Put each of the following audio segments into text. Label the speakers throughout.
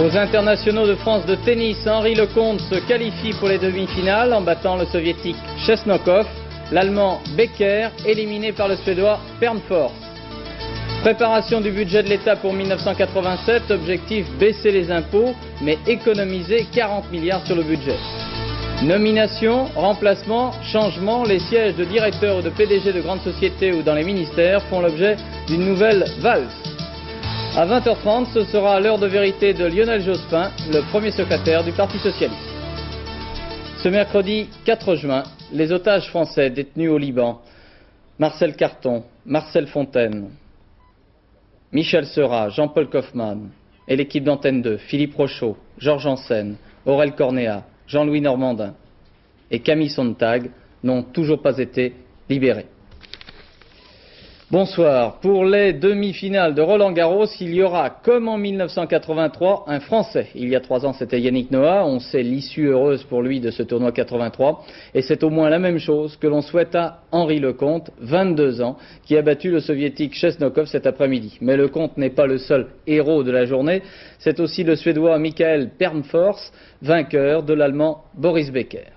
Speaker 1: Aux internationaux de France de tennis, Henri Lecomte se qualifie pour les demi-finales en battant le soviétique Chesnokov, l'allemand Becker éliminé par le suédois Pernfors. Préparation du budget de l'État pour 1987, objectif baisser les impôts mais économiser 40 milliards sur le budget. Nomination, remplacement, changement, les sièges de directeurs ou de PDG de grandes sociétés ou dans les ministères font l'objet d'une nouvelle valse. À 20h30, ce sera l'heure de vérité de Lionel Jospin, le premier secrétaire du Parti socialiste. Ce mercredi 4 juin, les otages français détenus au Liban, Marcel Carton, Marcel Fontaine, Michel Seurat, Jean-Paul Kaufmann et l'équipe d'Antenne 2, Philippe Rochaud, Georges Hansen, Aurel Cornéa, Jean-Louis Normandin et Camille Sontag n'ont toujours pas été libérés. Bonsoir. Pour les demi-finales de Roland-Garros, il y aura, comme en 1983, un Français. Il y a 3 ans, c'était Yannick Noah. On sait l'issue heureuse pour lui de ce tournoi 83. Et c'est au moins la même chose que l'on souhaite à Henri Lecomte, 22 ans, qui a battu le soviétique Chesnokov cet après-midi. Mais Lecomte n'est pas le seul héros de la journée. C'est aussi le Suédois Mikael Pernfors, vainqueur de l'Allemand Boris Becker.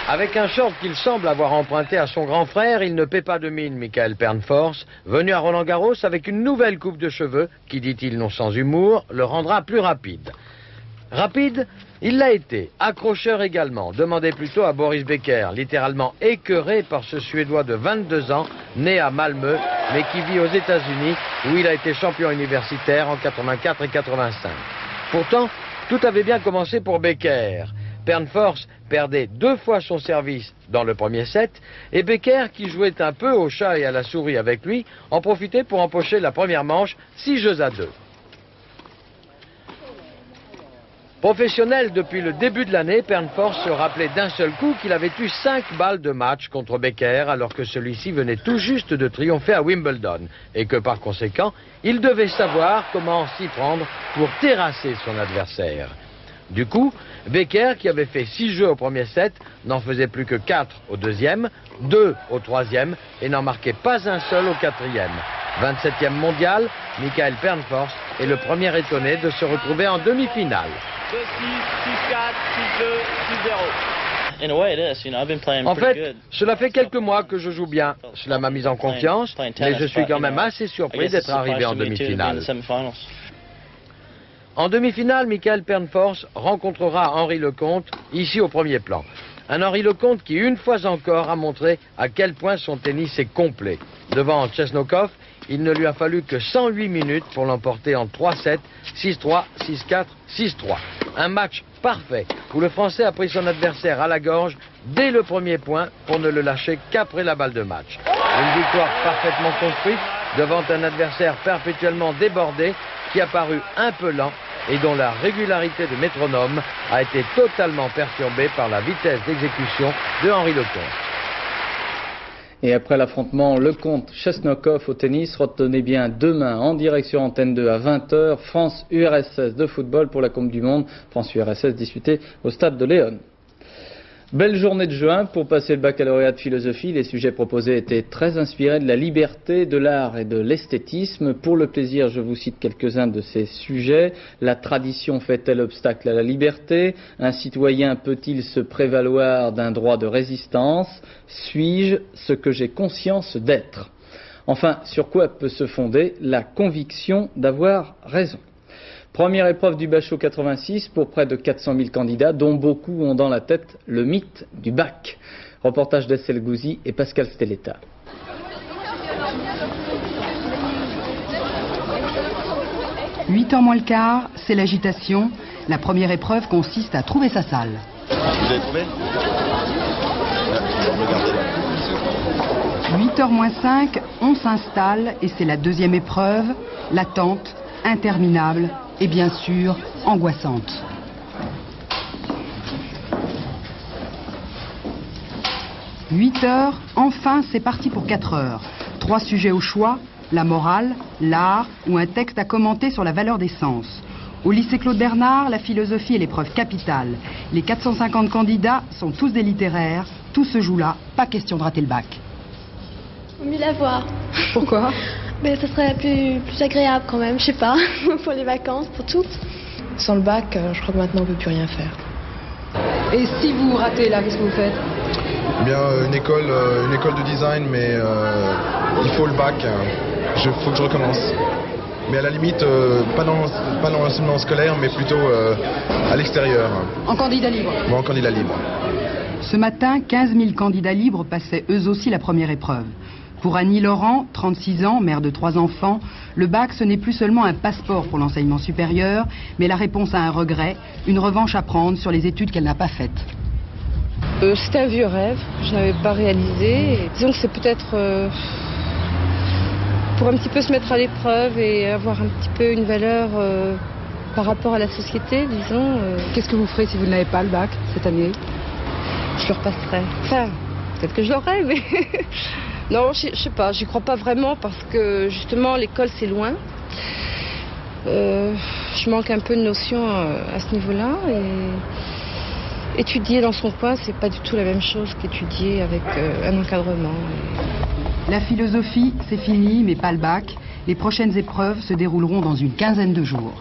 Speaker 2: Avec un short qu'il semble avoir emprunté à son grand frère, il ne paie pas de mine, Mikael Pernfors, venu à Roland-Garros avec une nouvelle coupe de cheveux qui, dit-il non sans humour, le rendra plus rapide. Rapide, il l'a été, accrocheur également, demandez plutôt à Boris Becker, littéralement écœuré par ce Suédois de 22 ans, né à Malmö, mais qui vit aux États-Unis, où il a été champion universitaire en 84 et 85. Pourtant, tout avait bien commencé pour Becker. Pernfors perdait 2 fois son service dans le premier set et Becker, qui jouait un peu au chat et à la souris avec lui, en profitait pour empocher la première manche 6-2. Professionnel depuis le début de l'année, Pernfors se rappelait d'un seul coup qu'il avait eu 5 balles de match contre Becker alors que celui-ci venait tout juste de triompher à Wimbledon et que par conséquent, il devait savoir comment s'y prendre pour terrasser son adversaire. Du coup, Becker, qui avait fait 6 jeux au premier set, n'en faisait plus que 4 au deuxième, 2 au troisième et n'en marquait pas un seul au quatrième. 27e mondial, Mikael Pernfors est le premier étonné de se retrouver en demi-finale.
Speaker 1: 2-6, 6-4, 6-2, 6-0.
Speaker 2: En fait, cela fait quelques mois que je joue bien. Cela m'a mis en confiance, mais je suis quand même assez surpris d'être arrivé en demi-finale. En demi-finale, Mikael Pernfors rencontrera Henri Lecomte, ici au premier plan. Un Henri Lecomte qui, une fois encore, a montré à quel point son tennis est complet. Devant Chesnokov, il ne lui a fallu que 108 minutes pour l'emporter en 3-7, 6-3, 6-4, 6-3. Un match parfait où le Français a pris son adversaire à la gorge dès le premier point pour ne le lâcher qu'après la balle de match. Une victoire parfaitement construite devant un adversaire perpétuellement débordé qui a paru un peu lent et dont la régularité de métronome a été totalement perturbée par la vitesse d'exécution de Henri Lecomte.
Speaker 1: Et après l'affrontement Lecomte-Chesnokov au tennis, retenez bien demain en direction Antenne 2 à 20h, France-URSS de football pour la Coupe du Monde, France-URSS disputée au stade de Léon. Belle journée de juin pour passer le baccalauréat de philosophie. Les sujets proposés étaient très inspirés de la liberté, de l'art et de l'esthétisme. Pour le plaisir, je vous cite quelques-uns de ces sujets. La tradition fait-elle obstacle à la liberté? Un citoyen peut-il se prévaloir d'un droit de résistance? Suis-je ce que j'ai conscience d'être? Enfin, sur quoi peut se fonder la conviction d'avoir raison? Première épreuve du Bachot 86 pour près de 400 000 candidats, dont beaucoup ont dans la tête le mythe du bac. Reportage d'Estelle Gouzi et Pascal Stelletta.
Speaker 3: « 8h moins le quart, c'est l'agitation. La première épreuve consiste à trouver sa salle. »
Speaker 4: Vous avez trouvé?
Speaker 3: 8h moins 5, on s'installe et c'est la deuxième épreuve, l'attente, interminable et bien sûr angoissante. « 8h, enfin c'est parti pour 4 heures. 3 sujets au choix, la morale, l'art ou un texte à commenter sur la valeur des sens. Au lycée Claude Bernard, la philosophie est l'épreuve capitale. Les 450 candidats sont tous des littéraires, tout se joue là, pas question de rater le bac. »
Speaker 5: Mieux la voir.
Speaker 3: Pourquoi?
Speaker 5: Mais ça serait plus agréable quand même, je sais pas, pour les vacances, pour tout.
Speaker 4: Sans le bac, je crois que maintenant on ne peut plus rien faire.
Speaker 3: Et si vous ratez là, qu'est-ce que vous faites?
Speaker 6: Eh bien, une école de design, mais il faut le bac. Faut que je recommence. Mais à la limite, pas dans l'enseignement scolaire, mais plutôt à l'extérieur.
Speaker 3: En candidat libre?
Speaker 6: Bon, en candidat libre.
Speaker 3: Ce matin, 15 000 candidats libres passaient eux aussi la première épreuve. Pour Annie Laurent, 36 ans, mère de 3 enfants, le bac, ce n'est plus seulement un passeport pour l'enseignement supérieur, mais la réponse à un regret, une revanche à prendre sur les études qu'elle n'a pas faites.
Speaker 4: C'était un vieux rêve, je n'avais pas réalisé. Disons que c'est peut-être pour un petit peu se mettre à l'épreuve et avoir un petit peu une valeur par rapport à la société, disons.
Speaker 3: Qu'est-ce que vous ferez si vous n'avez pas le bac cette année?
Speaker 4: Je le repasserai. Enfin, peut-être que je l'aurai, mais... Non, je sais pas, j'y crois pas vraiment parce que justement l'école c'est loin. Je manque un peu de notions à ce niveau-là et étudier dans son coin c'est pas du tout la même chose qu'étudier avec un encadrement.
Speaker 3: La philosophie, c'est fini, mais pas le bac. Les prochaines épreuves se dérouleront dans une quinzaine de jours.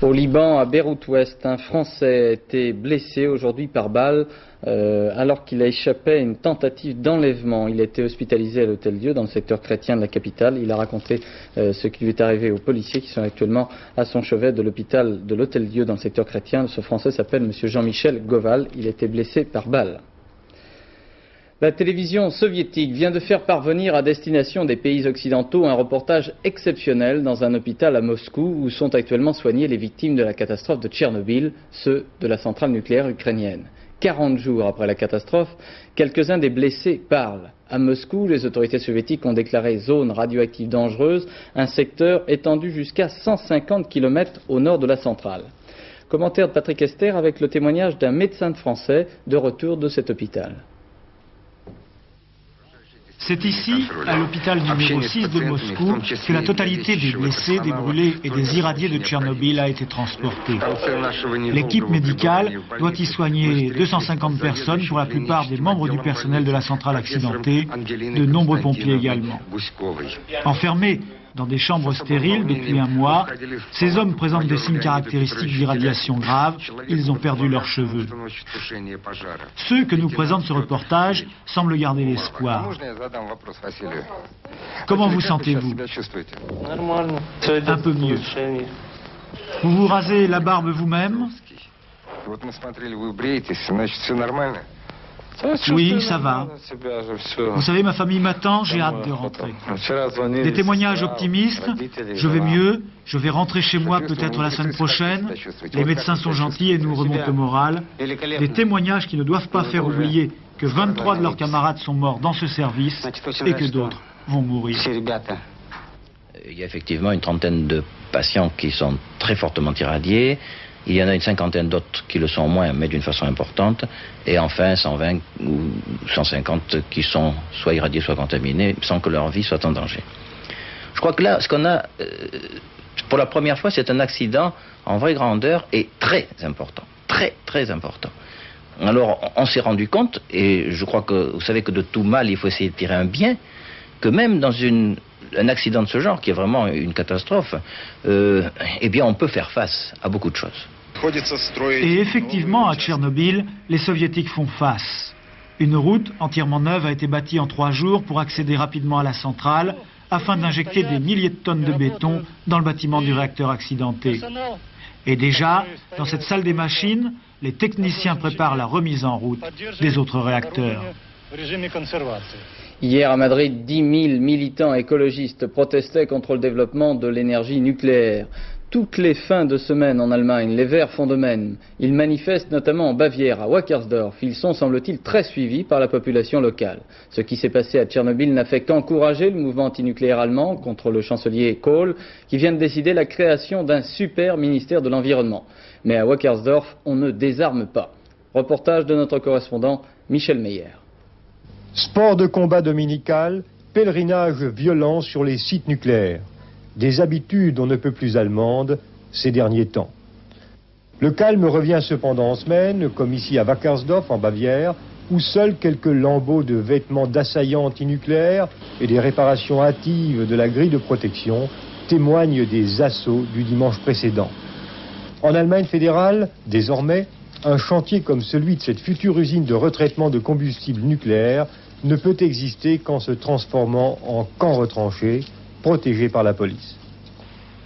Speaker 1: Au Liban, à Beyrouth-Ouest, un Français a été blessé aujourd'hui par balle alors qu'il a échappé à une tentative d'enlèvement. Il a été hospitalisé à l'Hôtel-Dieu dans le secteur chrétien de la capitale. Il a raconté ce qui lui est arrivé aux policiers qui sont actuellement à son chevet de l'hôpital de l'Hôtel-Dieu dans le secteur chrétien. Ce Français s'appelle M. Jean-Michel Goval. Il a été blessé par balle. La télévision soviétique vient de faire parvenir à destination des pays occidentaux un reportage exceptionnel dans un hôpital à Moscou où sont actuellement soignées les victimes de la catastrophe de Tchernobyl, ceux de la centrale nucléaire ukrainienne. 40 jours après la catastrophe, quelques-uns des blessés parlent. À Moscou, les autorités soviétiques ont déclaré zone radioactive dangereuse, un secteur étendu jusqu'à 150 km au nord de la centrale. Commentaire de Patrick Esther avec le témoignage d'un médecin français de retour de cet hôpital.
Speaker 7: C'est ici, à l'hôpital numéro 6 de Moscou, que la totalité des blessés, des brûlés et des irradiés de Tchernobyl a été transportée. L'équipe médicale doit y soigner 250 personnes, pour la plupart des membres du personnel de la centrale accidentée, de nombreux pompiers également. Enfermés dans des chambres stériles depuis un mois, ces hommes présentent des signes caractéristiques d'irradiation grave, ils ont perdu leurs cheveux. Ceux que nous présente ce reportage semblent garder l'espoir. Comment vous sentez-vous? Un peu mieux. Vous vous rasez la barbe vous-même? Oui, ça va. Vous savez, ma famille m'attend, j'ai hâte de rentrer. Des témoignages optimistes, je vais mieux, je vais rentrer chez moi peut-être la semaine prochaine, les médecins sont gentils et nous remontent le moral. Des témoignages qui ne doivent pas faire oublier que 23 de leurs camarades sont morts dans ce service et que d'autres vont mourir.
Speaker 8: Il y a effectivement une trentaine de patients qui sont très fortement irradiés. Il y en a une cinquantaine d'autres qui le sont moins, mais d'une façon importante. Et enfin, 120 ou 150 qui sont soit irradiés, soit contaminés, sans que leur vie soit en danger. Je crois que là, ce qu'on a, pour la première fois, c'est un accident en vraie grandeur et très important. Très, très important. Alors, on s'est rendu compte, et je crois que vous savez que de tout mal, il faut essayer de tirer un bien, que même dans un accident de ce genre, qui est vraiment une catastrophe, eh bien, on peut faire face à beaucoup de choses.
Speaker 7: Et effectivement, à Tchernobyl, les soviétiques font face. Une route entièrement neuve a été bâtie en 3 jours pour accéder rapidement à la centrale, afin d'injecter des milliers de tonnes de béton dans le bâtiment du réacteur accidenté. Et déjà, dans cette salle des machines, les techniciens préparent la remise en route des autres réacteurs.
Speaker 1: Hier à Madrid, 10 000 militants écologistes protestaient contre le développement de l'énergie nucléaire. Toutes les fins de semaine en Allemagne, les Verts font de même. Ils manifestent notamment en Bavière, à Wackersdorf. Ils sont, semble-t-il, très suivis par la population locale. Ce qui s'est passé à Tchernobyl n'a fait qu'encourager le mouvement antinucléaire allemand contre le chancelier Kohl, qui vient de décider la création d'un super ministère de l'Environnement. Mais à Wackersdorf, on ne désarme pas. Reportage de notre correspondant Michel Meyer.
Speaker 9: Sport de combat dominical, pèlerinage violent sur les sites nucléaires. Des habitudes on ne peut plus allemandes ces derniers temps. Le calme revient cependant en semaine, comme ici à Wackersdorf en Bavière, où seuls quelques lambeaux de vêtements d'assaillants antinucléaires et des réparations hâtives de la grille de protection témoignent des assauts du dimanche précédent. En Allemagne fédérale, désormais, un chantier comme celui de cette future usine de retraitement de combustible nucléaire ne peut exister qu'en se transformant en camp retranché, protégé par la police.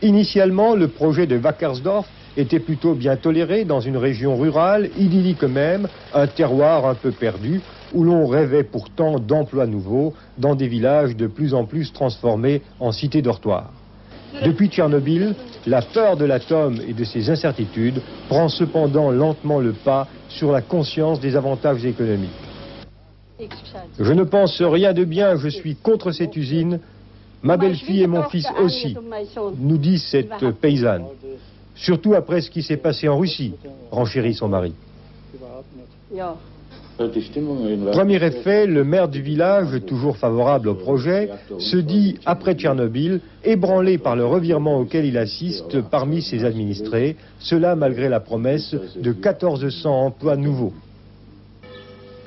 Speaker 9: Initialement, le projet de Wackersdorf était plutôt bien toléré dans une région rurale, idyllique même, un terroir un peu perdu, où l'on rêvait pourtant d'emplois nouveaux dans des villages de plus en plus transformés en cités dortoirs. Depuis Tchernobyl, la peur de l'atome et de ses incertitudes prend cependant lentement le pas sur la conscience des avantages économiques. Je ne pense rien de bien, je suis contre cette usine. Ma belle-fille et mon fils aussi, nous dit cette paysanne. Surtout après ce qui s'est passé en Russie, renchérit son mari. Premier effet, le maire du village, toujours favorable au projet, se dit, après Tchernobyl, ébranlé par le revirement auquel il assiste parmi ses administrés, cela malgré la promesse de 1400 emplois nouveaux.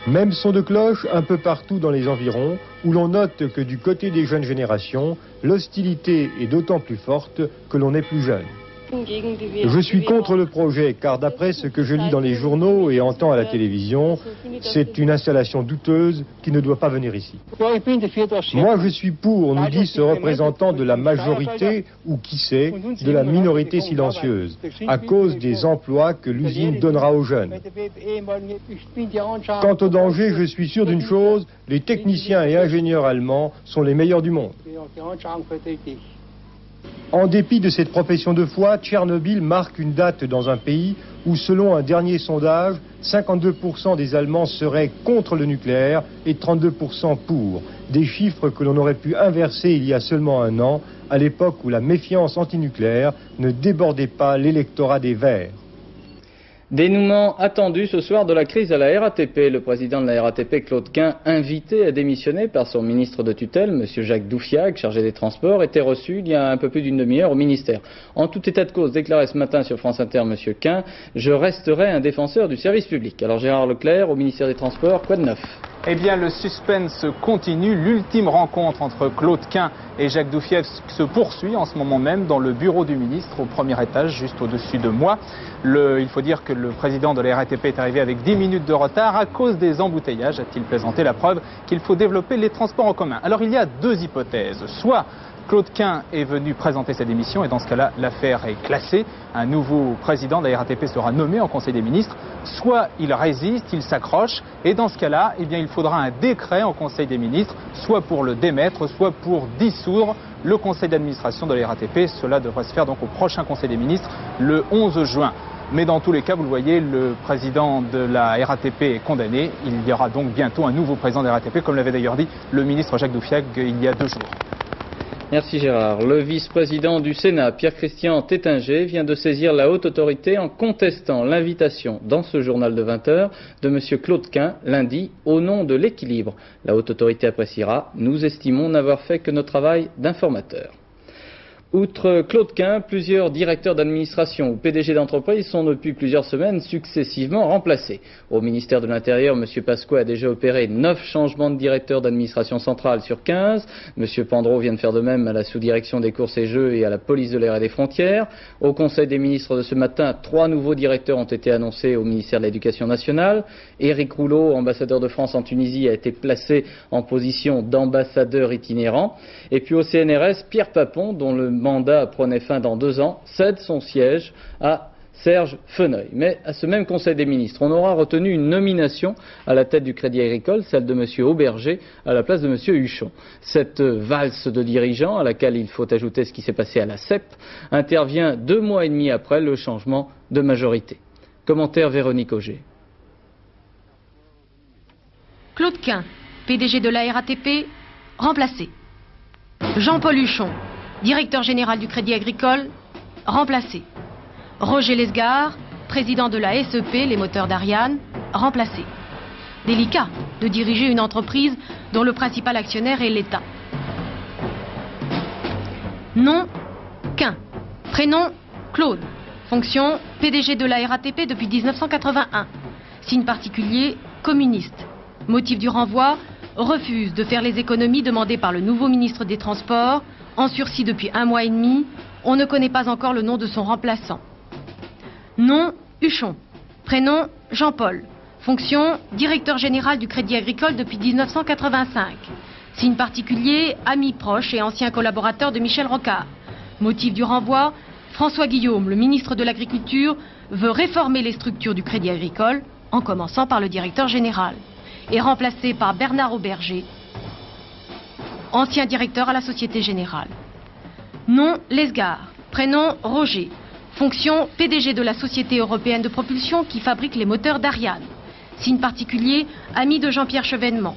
Speaker 9: Même son de cloche un peu partout dans les environs, où l'on note que du côté des jeunes générations, l'hostilité est d'autant plus forte que l'on est plus jeune. Je suis contre le projet, car d'après ce que je lis dans les journaux et entends à la télévision, c'est une installation douteuse qui ne doit pas venir ici. Moi, je suis pour, nous dit ce représentant de la majorité, ou qui sait, de la minorité silencieuse, à cause des emplois que l'usine donnera aux jeunes. Quant au danger, je suis sûr d'une chose, les techniciens et ingénieurs allemands sont les meilleurs du monde. En dépit de cette profession de foi, Tchernobyl marque une date dans un pays où, selon un dernier sondage, 52% des Allemands seraient contre le nucléaire et 32% pour. Des chiffres que l'on aurait pu inverser il y a seulement un an, à l'époque où la méfiance antinucléaire ne débordait pas l'électorat des Verts.
Speaker 1: Dénouement attendu ce soir de la crise à la RATP. Le président de la RATP, Claude Quin, invité à démissionner par son ministre de tutelle, M. Jacques Doufiac, chargé des Transports, était reçu il y a un peu plus d'une demi-heure au ministère. En tout état de cause, déclarait ce matin sur France Inter M. Quin, je resterai un défenseur du service public. Alors Gérard Leclerc, au ministère des Transports, quoi de neuf ?
Speaker 10: Eh bien, le suspense continue. L'ultime rencontre entre Claude Quin et Jacques Doufiac se poursuit en ce moment même dans le bureau du ministre, au premier étage, juste au-dessus de moi. Il faut dire que le président de la RATP est arrivé avec 10 minutes de retard à cause des embouteillages, a-t-il présenté, la preuve qu'il faut développer les transports en commun. Alors, il y a deux hypothèses. Soit Claude Quin est venu présenter sa démission et dans ce cas-là, l'affaire est classée. Un nouveau président de la RATP sera nommé en Conseil des ministres. Soit il résiste, il s'accroche et dans ce cas-là, eh bien, il faudra un décret en Conseil des ministres, soit pour le démettre, soit pour dissoudre le Conseil d'administration de la RATP. Cela devrait se faire donc au prochain Conseil des ministres, le 11 juin. Mais dans tous les cas, vous le voyez, le président de la RATP est condamné. Il y aura donc bientôt un nouveau président de la RATP, comme l'avait d'ailleurs dit le ministre Jacques Doufiac il y a 2 jours.
Speaker 1: Merci Gérard. Le vice-président du Sénat, Pierre-Christian Tétinger, vient de saisir la haute autorité en contestant l'invitation dans ce journal de 20h de M. Claude Quin lundi au nom de l'équilibre. La haute autorité appréciera. Nous estimons n'avoir fait que notre travail d'informateur. Outre Claude Quin, plusieurs directeurs d'administration ou PDG d'entreprise sont depuis plusieurs semaines successivement remplacés. Au ministère de l'Intérieur, M. Pasqua a déjà opéré 9 changements de directeur d'administration centrale sur 15. M. Pandreau vient de faire de même à la sous-direction des courses et jeux et à la police de l'air et des frontières. Au Conseil des ministres de ce matin, 3 nouveaux directeurs ont été annoncés au ministère de l'Éducation nationale. Éric Rouleau, ambassadeur de France en Tunisie, a été placé en position d'ambassadeur itinérant. Et puis au CNRS, Pierre Papon, dont le mandat prenait fin dans 2 ans, cède son siège à Serge Feneuil. Mais à ce même Conseil des ministres, on aura retenu une nomination à la tête du Crédit Agricole, celle de M. Auberger à la place de M. Huchon. Cette valse de dirigeants, à laquelle il faut ajouter ce qui s'est passé à la CEP, intervient 2 mois et demi après le changement de majorité. Commentaire Véronique Auger.
Speaker 11: Claude Quin, PDG de la RATP, remplacé. Jean-Paul Huchon, directeur général du Crédit Agricole, remplacé. Roger Lesgard, président de la SEP, les moteurs d'Ariane, remplacé. Délicat de diriger une entreprise dont le principal actionnaire est l'État. Nom, Quin. Prénom, Claude. Fonction, PDG de la RATP depuis 1981. Signe particulier, communiste. Motif du renvoi, refuse de faire les économies demandées par le nouveau ministre des Transports, en sursis depuis 1 mois et demi. On ne connaît pas encore le nom de son remplaçant. Nom, Huchon. Prénom, Jean-Paul. Fonction, directeur général du Crédit Agricole depuis 1985. Signe particulier, ami proche et ancien collaborateur de Michel Rocard. Motif du renvoi, François Guillaume, le ministre de l'Agriculture, veut réformer les structures du Crédit Agricole, en commençant par le directeur général, et remplacé par Bernard Auberger, ancien directeur à la Société Générale. Nom, Lesgard. Prénom, Roger. Fonction, PDG de la Société Européenne de Propulsion qui fabrique les moteurs d'Ariane. Signe particulier, ami de Jean-Pierre Chevènement.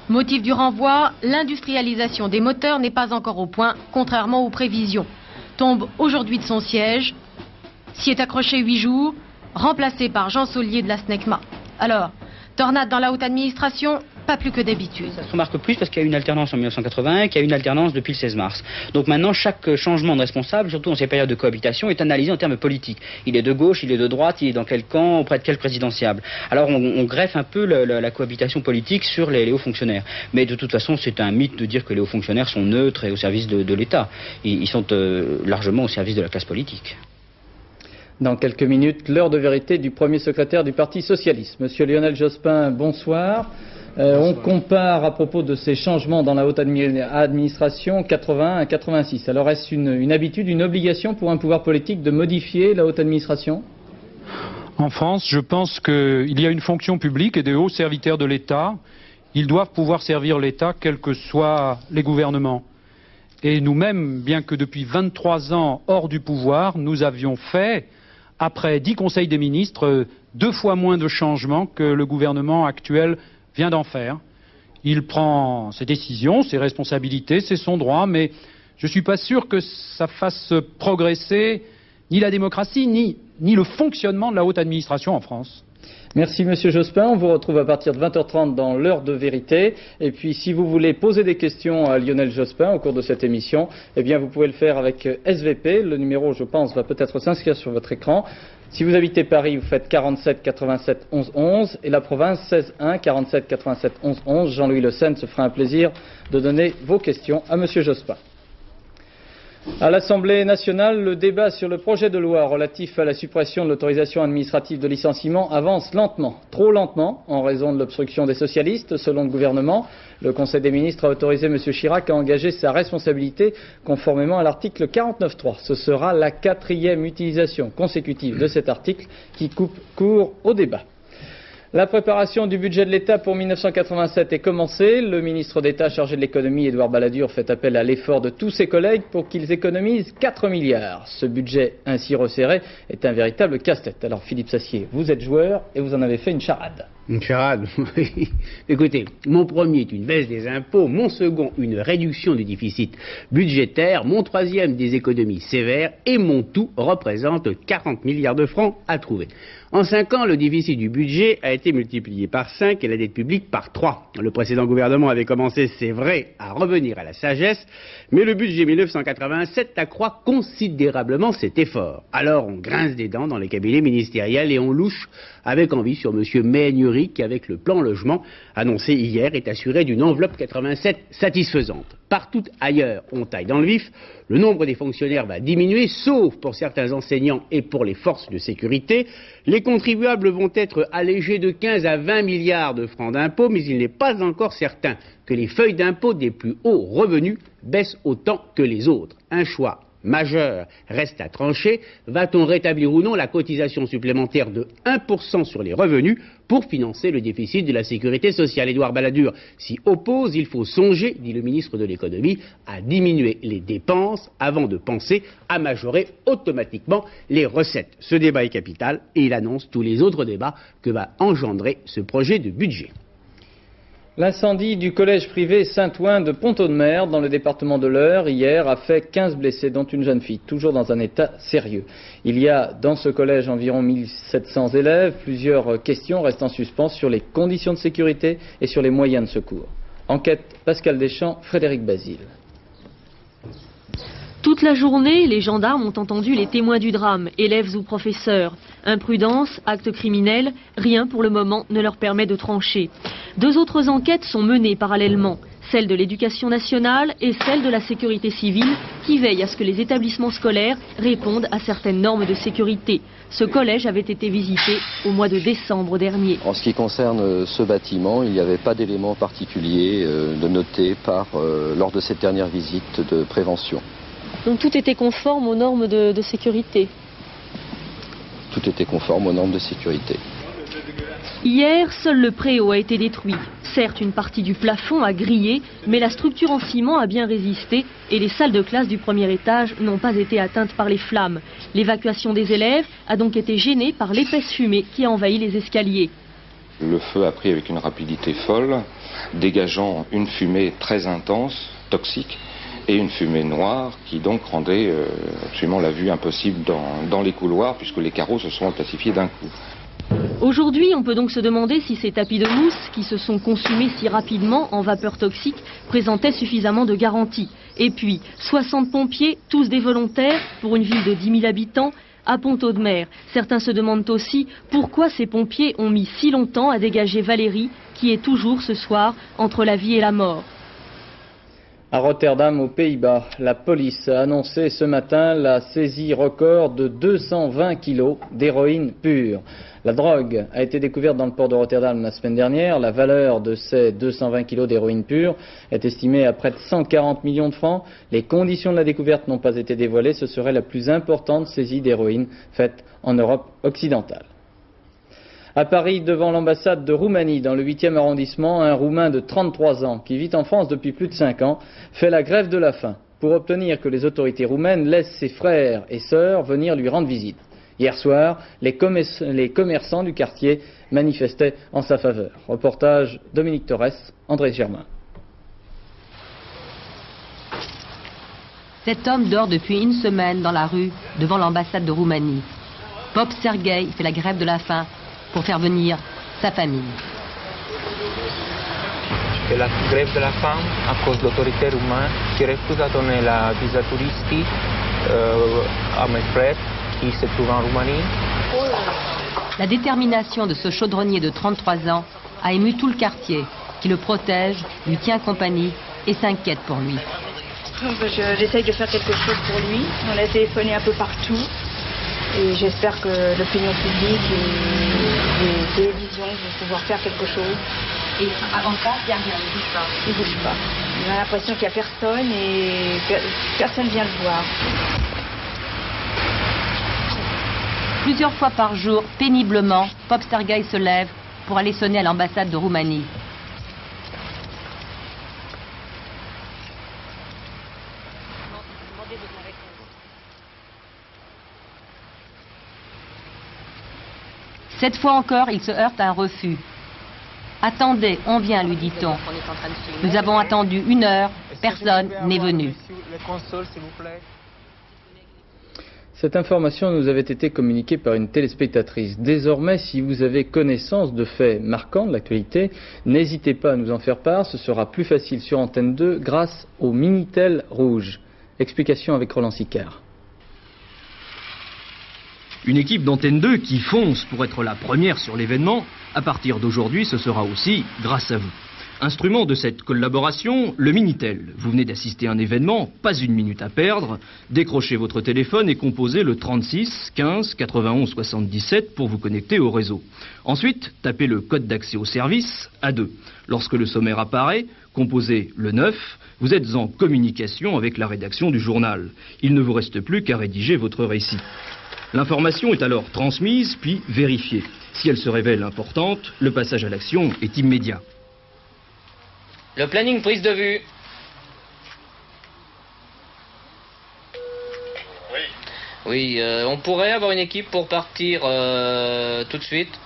Speaker 11: Motif du renvoi, l'industrialisation des moteurs n'est pas encore au point, contrairement aux prévisions. Tombe aujourd'hui de son siège, s'y est accroché 8 jours, remplacé par Jean Saulier de la SNECMA. Alors, tornade dans la haute administration, pas plus que d'habitude.
Speaker 12: Ça se remarque plus parce qu'il y a eu une alternance en 1981 et qu'il y a eu une alternance depuis le 16 mars. Donc maintenant, chaque changement de responsable, surtout en ces périodes de cohabitation, est analysé en termes politiques. Il est de gauche, il est de droite, il est dans quel camp, auprès de quel présidentiable. Alors on greffe un peu la cohabitation politique sur les hauts fonctionnaires. Mais de toute façon, c'est un mythe de dire que les hauts fonctionnaires sont neutres et au service de l'État. Ils sont largement au service de la classe politique.
Speaker 1: Dans quelques minutes, l'heure de vérité du premier secrétaire du Parti Socialiste. Monsieur Lionel Jospin, bonsoir. On compare à propos de ces changements dans la haute administration 81 à 86. Alors est-ce une habitude, une obligation pour un pouvoir politique de modifier la haute administration ?
Speaker 13: En France, je pense qu'il y a une fonction publique et des hauts serviteurs de l'État. Ils doivent pouvoir servir l'État, quels que soient les gouvernements. Et nous-mêmes, bien que depuis 23 ans hors du pouvoir, nous avions fait, après 10 conseils des ministres, 2 fois moins de changements que le gouvernement actuel vient d'en faire. Il prend ses décisions, ses responsabilités, c'est son droit, mais je ne suis pas sûr que ça fasse progresser ni la démocratie, ni le fonctionnement de la haute administration en France.
Speaker 1: Merci Monsieur Jospin, on vous retrouve à partir de 20h30 dans l'heure de vérité. Et puis si vous voulez poser des questions à Lionel Jospin au cours de cette émission, eh bien vous pouvez le faire avec SVP. Le numéro, je pense, va peut-être s'inscrire sur votre écran. Si vous habitez Paris, vous faites 47 87 11 11 et la province 16 1 47 87 11 11. Jean-Louis Le Sen se fera un plaisir de donner vos questions à Monsieur Jospin. À l'Assemblée nationale, le débat sur le projet de loi relatif à la suppression de l'autorisation administrative de licenciement avance lentement, trop lentement, en raison de l'obstruction des socialistes, selon le gouvernement. Le Conseil des ministres a autorisé M. Chirac à engager sa responsabilité conformément à l'article 49.3. Ce sera la 4e utilisation consécutive de cet article qui coupe court au débat. La préparation du budget de l'État pour 1987 est commencée. Le ministre d'État chargé de l'économie, Édouard Balladur, fait appel à l'effort de tous ses collègues pour qu'ils économisent 4 milliards. Ce budget ainsi resserré est un véritable casse-tête. Alors Philippe Sassier, vous êtes joueur et vous en avez fait une charade.
Speaker 14: Une charade, oui. Écoutez, mon premier est une baisse des impôts, mon second une réduction du déficit budgétaire, mon troisième des économies sévères et mon tout représente 40 milliards de francs à trouver. En 5 ans, le déficit du budget a été multiplié par 5 et la dette publique par 3. Le précédent gouvernement avait commencé, c'est vrai, à revenir à la sagesse, mais le budget 1987 accroît considérablement cet effort. Alors on grince des dents dans les cabinets ministériels et on louche avec envie sur M. Méhaignerie qui, avec le plan logement annoncé hier, est assuré d'une enveloppe 87 satisfaisante. Partout ailleurs, on taille dans le vif, le nombre des fonctionnaires va diminuer, sauf pour certains enseignants et pour les forces de sécurité. Les contribuables vont être allégés de 15 à 20 milliards de francs d'impôts, mais il n'est pas encore certain que les feuilles d'impôts des plus hauts revenus baissent autant que les autres. Un choix majeur reste à trancher. Va-t-on rétablir ou non la cotisation supplémentaire de 1% sur les revenus pour financer le déficit de la sécurité sociale? Édouard Balladur s'y oppose. Il faut songer, dit le ministre de l'économie, à diminuer les dépenses avant de penser à majorer automatiquement les recettes. Ce débat est capital et il annonce tous les autres débats que va engendrer ce projet de budget.
Speaker 1: L'incendie du collège privé Saint-Ouen de Pont-Audemer, dans le département de l'Eure, hier, a fait 15 blessés, dont une jeune fille, toujours dans un état sérieux. Il y a dans ce collège environ 1700 élèves. Plusieurs questions restent en suspens sur les conditions de sécurité et sur les moyens de secours. Enquête Pascal Deschamps, Frédéric Basile.
Speaker 15: Toute la journée, les gendarmes ont entendu les témoins du drame, élèves ou professeurs. Imprudence, actes criminels, rien pour le moment ne leur permet de trancher. 2 autres enquêtes sont menées parallèlement. celle de l'éducation nationale et celle de la sécurité civile, qui veille à ce que les établissements scolaires répondent à certaines normes de sécurité. Ce collège avait été visité au mois de décembre dernier.
Speaker 16: En ce qui concerne ce bâtiment, il n'y avait pas d'éléments particuliers de noter lors de cette dernière visite de prévention.
Speaker 15: Donc tout était conforme aux normes de sécurité?
Speaker 16: Tout était conforme aux normes de sécurité.
Speaker 15: Hier, seul le préau a été détruit. Certes, une partie du plafond a grillé, mais la structure en ciment a bien résisté et les salles de classe du premier étage n'ont pas été atteintes par les flammes. L'évacuation des élèves a donc été gênée par l'épaisse fumée qui a envahi les escaliers.
Speaker 17: Le feu a pris avec une rapidité folle, dégageant une fumée très intense, toxique, et une fumée noire qui donc rendait absolument la vue impossible dans les couloirs puisque les carreaux se sont classifiés d'un coup.
Speaker 15: Aujourd'hui, on peut donc se demander si ces tapis de mousse, qui se sont consumés si rapidement en vapeur toxique, présentaient suffisamment de garanties. Et puis, 60 pompiers, tous des volontaires, pour une ville de 10 000 habitants, à Pont-Audemer. Certains se demandent aussi pourquoi ces pompiers ont mis si longtemps à dégager Valérie, qui est toujours ce soir entre la vie et la mort.
Speaker 1: À Rotterdam, aux Pays-Bas, la police a annoncé ce matin la saisie record de 220 kilos d'héroïne pure. La drogue a été découverte dans le port de Rotterdam la semaine dernière. La valeur de ces 220 kilos d'héroïne pure est estimée à près de 140 millions de francs. Les conditions de la découverte n'ont pas été dévoilées. Ce serait la plus importante saisie d'héroïne faite en Europe occidentale. À Paris, devant l'ambassade de Roumanie, dans le 8e arrondissement, un Roumain de 33 ans, qui vit en France depuis plus de 5 ans, fait la grève de la faim pour obtenir que les autorités roumaines laissent ses frères et sœurs venir lui rendre visite. Hier soir, les commerçants du quartier manifestaient en sa faveur. Reportage Dominique Torres, André Germain.
Speaker 18: Cet homme dort depuis une semaine dans la rue devant l'ambassade de Roumanie. Pop Sergueï fait la grève de la faim pour faire venir sa famille.
Speaker 19: C'est la grève de la faim à cause de l'autorité roumaine qui refuse à donner la visa touristique à mes frères qui se trouvent en Roumanie.
Speaker 18: La détermination de ce chaudronnier de 33 ans a ému tout le quartier, qui le protège, lui tient compagnie et s'inquiète pour lui.
Speaker 20: J'essaye de faire quelque chose pour lui. On a téléphoné un peu partout. Et j'espère que l'opinion publique et les télévisions vont pouvoir faire quelque chose.
Speaker 18: Et en face, il n'y a rien, il ne bouge pas.
Speaker 20: Il ne bouge pas. On a l'impression qu'il n'y a personne et personne ne vient le voir.
Speaker 18: Plusieurs fois par jour, péniblement, Pop Sergueï se lève pour aller sonner à l'ambassade de Roumanie. Cette fois encore, il se heurte à un refus. « Attendez, on vient, lui dit-on. Nous avons attendu 1 heure, personne n'est venu. »
Speaker 1: Cette information nous avait été communiquée par une téléspectatrice. Désormais, si vous avez connaissance de faits marquants de l'actualité, n'hésitez pas à nous en faire part. Ce sera plus facile sur Antenne 2 grâce au Minitel rouge. Explication avec Roland Sicard.
Speaker 21: Une équipe d'Antenne 2 qui fonce pour être la première sur l'événement. À partir d'aujourd'hui, ce sera aussi grâce à vous. Instrument de cette collaboration, le Minitel. Vous venez d'assister à un événement, pas une minute à perdre. Décrochez votre téléphone et composez le 36 15 91 77 pour vous connecter au réseau. Ensuite, tapez le code d'accès au service A2. Lorsque le sommaire apparaît, composez le 9. Vous êtes en communication avec la rédaction du journal. Il ne vous reste plus qu'à rédiger votre récit. L'information est alors transmise puis vérifiée. Si elle se révèle importante, le passage à l'action est immédiat.
Speaker 1: Le planning prise de vue. Oui, on pourrait avoir une équipe pour partir tout de suite.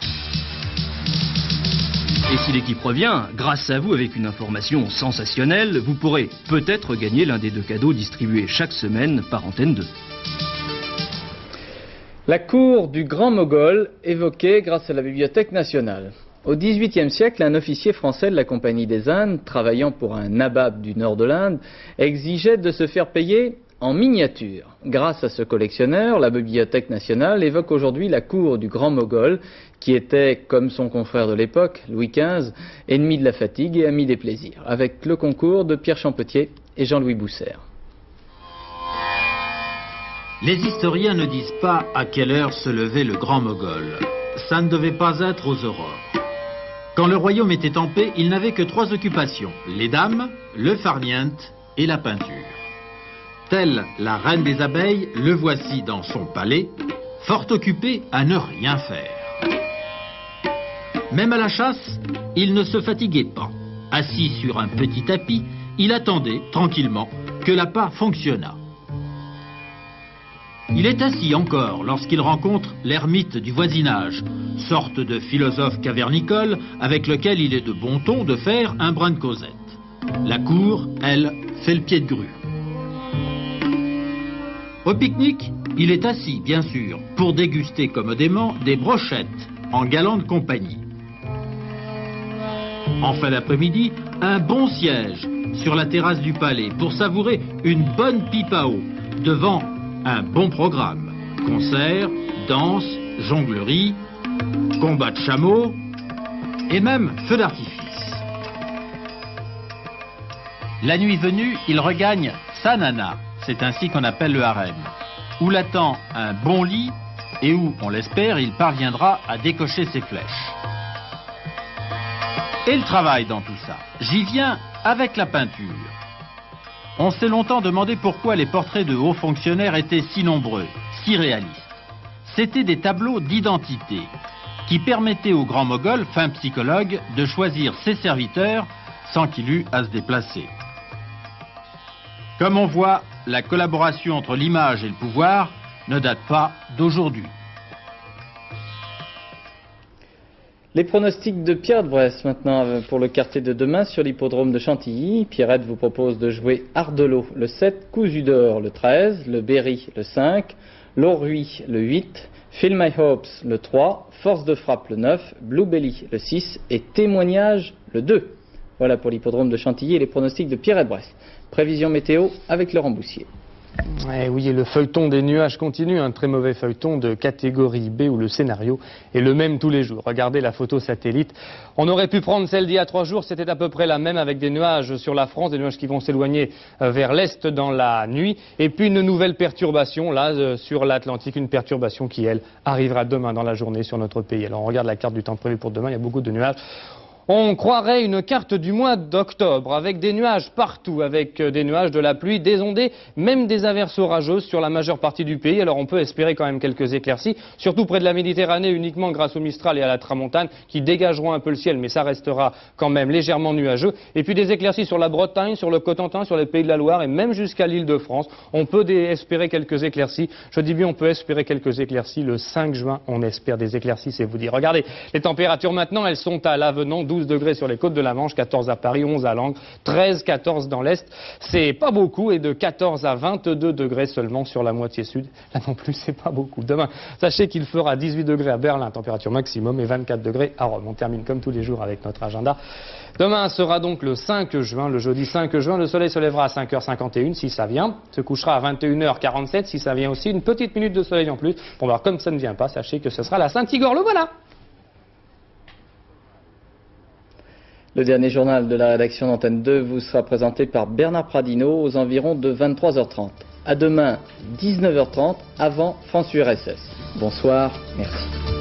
Speaker 21: Et si l'équipe revient, grâce à vous avec une information sensationnelle, vous pourrez peut-être gagner l'un des 2 cadeaux distribués chaque semaine par Antenne 2.
Speaker 1: La cour du Grand Mogol, évoquée grâce à la Bibliothèque nationale. Au XVIIIe siècle, un officier français de la Compagnie des Indes, travaillant pour un nabab du nord de l'Inde, exigeait de se faire payer en miniature. Grâce à ce collectionneur, la Bibliothèque nationale évoque aujourd'hui la cour du Grand Mogol, qui était, comme son confrère de l'époque, Louis XV, ennemi de la fatigue et ami des plaisirs, avec le concours de Pierre Champetier et Jean-Louis Boussert.
Speaker 2: Les historiens ne disent pas à quelle heure se levait le Grand Mogol. Ça ne devait pas être aux aurores. Quand le royaume était en paix, il n'avait que 3 occupations, les dames, le farniente et la peinture. Telle la reine des abeilles, le voici dans son palais, fort occupé à ne rien faire. Même à la chasse, il ne se fatiguait pas. Assis sur un petit tapis, il attendait tranquillement que l'appât fonctionnât. Il est assis encore lorsqu'il rencontre l'ermite du voisinage, sorte de philosophe cavernicole avec lequel il est de bon ton de faire un brin de causette. La cour, elle, fait le pied de grue. Au pique-nique, il est assis, bien sûr, pour déguster commodément des brochettes en galante compagnie. En fin d'après-midi, un bon siège sur la terrasse du palais pour savourer une bonne pipe à eau devant un bon programme. Concerts, danses, jongleries, combats de chameaux et même feux d'artifice. La nuit venue, il regagne sa nana, c'est ainsi qu'on appelle le harem, où l'attend un bon lit et où, on l'espère, il parviendra à décocher ses flèches. Et le travail dans tout ça, j'y viens avec la peinture. On s'est longtemps demandé pourquoi les portraits de hauts fonctionnaires étaient si nombreux, si réalistes. C'étaient des tableaux d'identité qui permettaient au grand Mogol, fin psychologue, de choisir ses serviteurs sans qu'il eût à se déplacer. Comme on voit, la collaboration entre l'image et le pouvoir ne date pas d'aujourd'hui.
Speaker 1: Les pronostics de Pierrette Bresse maintenant pour le quartier de demain sur l'hippodrome de Chantilly. Pierrette vous propose de jouer Ardelot le 7, Cousu d'Or le 13, le Berry le 5, l'Orruy le 8, Feel My Hopes le 3, Force de Frappe le 9, Blue Belly le 6 et Témoignage le 2. Voilà pour l'hippodrome de Chantilly et les pronostics de Pierrette Bresse. Prévision météo avec Laurent Boussier.
Speaker 22: Oui, et le feuilleton des nuages continue, un très mauvais feuilleton de catégorie B où le scénario est le même tous les jours. Regardez la photo satellite. On aurait pu prendre celle d'il y a 3 jours, c'était à peu près la même avec des nuages sur la France, des nuages qui vont s'éloigner vers l'est dans la nuit. Et puis une nouvelle perturbation là sur l'Atlantique, une perturbation qui, elle, arrivera demain dans la journée sur notre pays. Alors on regarde la carte du temps prévu pour demain, il y a beaucoup de nuages. On croirait une carte du mois d'octobre avec des nuages partout, avec des nuages, de la pluie, des ondées, même des averses orageuses sur la majeure partie du pays. Alors on peut espérer quand même quelques éclaircies, surtout près de la Méditerranée, uniquement grâce au Mistral et à la Tramontane qui dégageront un peu le ciel, mais ça restera quand même légèrement nuageux. Et puis des éclaircies sur la Bretagne, sur le Cotentin, sur les Pays de la Loire et même jusqu'à l'Île-de-France. On peut espérer quelques éclaircies. Je dis bien on peut espérer quelques éclaircies. Le 5 juin, on espère des éclaircies, c'est vous dire. Regardez, les températures maintenant, elles sont à l'avenant. 12 degrés sur les côtes de la Manche, 14 à Paris, 11 à Langres, 13, 14 dans l'Est. C'est pas beaucoup et de 14 à 22 degrés seulement sur la moitié sud. Là non plus, c'est pas beaucoup. Demain, sachez qu'il fera 18 degrés à Berlin, température maximum, et 24 degrés à Rome. On termine comme tous les jours avec notre agenda. Demain sera donc le 5 juin, le jeudi 5 juin. Le soleil se lèvera à 5h51 si ça vient. Se couchera à 21h47 si ça vient aussi. Une petite minute de soleil en plus. Bon, alors comme ça ne vient pas, sachez que ce sera la Saint-Igor. Le voilà!
Speaker 1: Le dernier journal de la rédaction d'Antenne 2 vous sera présenté par Bernard Pradino aux environs de 23h30. À demain, 19h30, avant France URSS. Bonsoir, merci.